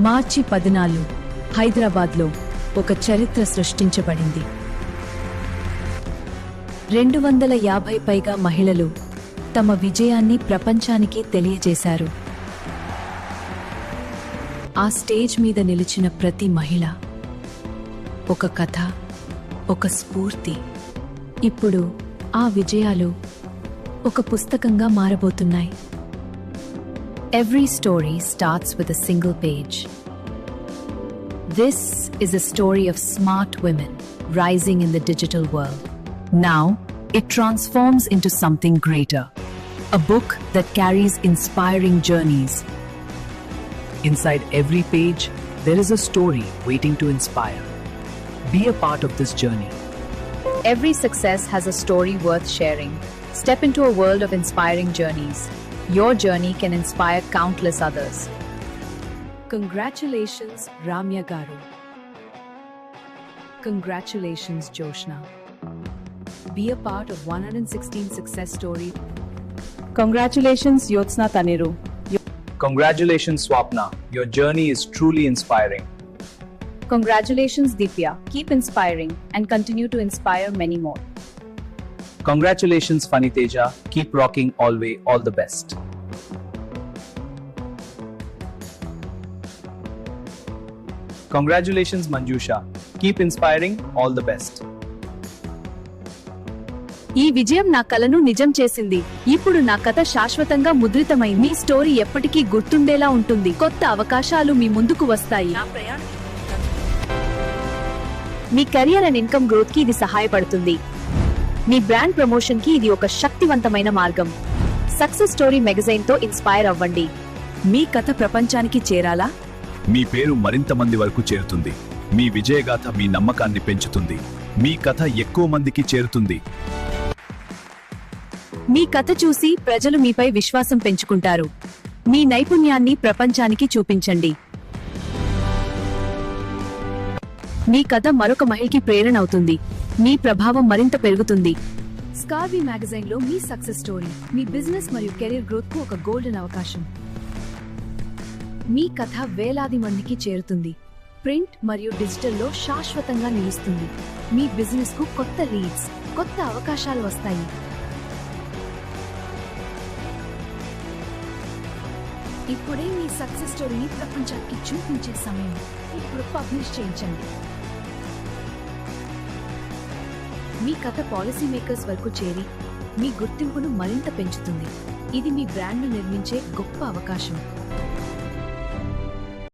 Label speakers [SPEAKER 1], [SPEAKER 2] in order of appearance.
[SPEAKER 1] మార్చి 14 హైదరాబాద్లో ఒక చరిత్ర సృష్టించబడింది. 250 పైగా మహిళలు తమ విజయాన్ని ప్రపంచానికి తెలియజేశారు. ఆ స్టేజ్ మీద నిలిచిన ప్రతి మహిళ ఒక కథ, ఒక స్ఫూర్తి. ఇప్పుడు ఆ విజయాలు ఒక పుస్తకంగా మారబోతున్నాయి. Every story starts with a single page. This is a story of smart women rising in the digital world. Now, it transforms into something greater. A book that carries inspiring journeys.
[SPEAKER 2] Inside every page, there is a story waiting to inspire. Be a part of this journey.
[SPEAKER 3] Every success has a story worth sharing. Step into a world of inspiring journeys. Your journey can inspire countless others.
[SPEAKER 1] Congratulations, Ramya Garu. Congratulations, Joshna. Be a part of 116 success story.
[SPEAKER 4] Congratulations, Yotsna Taniru.
[SPEAKER 2] Congratulations, Swapna. Your journey is truly inspiring.
[SPEAKER 3] Congratulations, Deepya. Keep inspiring and continue to inspire many more.
[SPEAKER 2] Congratulations, Faniteja. Keep rocking always. All the best. Congratulations, Manjusha. Keep inspiring. All the best.
[SPEAKER 3] ఈ విజయం నా కలను నిజం చేసింది. ఇప్పుడు నా కథ శాశ్వతంగా ముద్రితమైంది. మీ స్టోరీ ఎప్పటికీ గుర్తుండేలా ఉంటుంది. కొత్త అవకాశాలు మీ ముందుకు వస్తాయి. మీ కెరియర్ అండ్ ఇన్కమ్ గ్రోత్ కి ఇది సహాయపడుతుంది. మీ బ్రాండ్ ప్రమోషన్ కి ఇది ఒక శక్తివంతమైన మార్గం. సక్సెస్ స్టోరీ మ్యాగజైన్ తో ఇన్స్పైర్ అవ్వండి.
[SPEAKER 1] మీ కథ ప్రపంచానికి చేరాలా?
[SPEAKER 5] మీ పేరు మరింత మంది వరకు చేరుతుంది. మీ విజయగాథ మీ నమ్మకాన్ని పెంచుతుంది. మీ కథ ఎక్కువ మందికి చేరుతుంది.
[SPEAKER 3] మీ కథ చూసి ప్రజలు మీపై విశ్వాసం పెంచుకుంటారు. మీ నైపుణ్యాన్ని ప్రపంచానికి చూపించండి. మీ కథ మరొక మహిళకి ప్రేరణ అవుతుంది. మీ ప్రభావం మరింత పెరుగుతుంది. స్కార్వీ మ్యాగజైన్ లో మీ సక్సెస్ స్టోరీ, మీ బిజినెస్ మరియు కెరీర్ గ్రోత్ కు ఒక గోల్డెన్ అవకాశం. మీ కథ వేలాది మందికి చేరుతుంది. ప్రింట్ మరియు డిజిటల్లో శాశ్వతంగా నిలుస్తుంది. మీ బిజినెస్ కు కొత్త లీడ్స్, కొత్త అవకాశాలు వస్తాయి. ఇప్పుడే మీ సక్సెస్ స్టోరీని ప్రపంచానికి చూపించే సమయం. ఇప్పుడు పబ్లిష్ చేయించండి. మీ కథ పాలసీ మేకర్స్ వరకు చేరి మీ గుర్తింపును మరింత పెంచుతుంది. ఇది మీ బ్రాండ్ను నిర్మించే గొప్ప అవకాశం.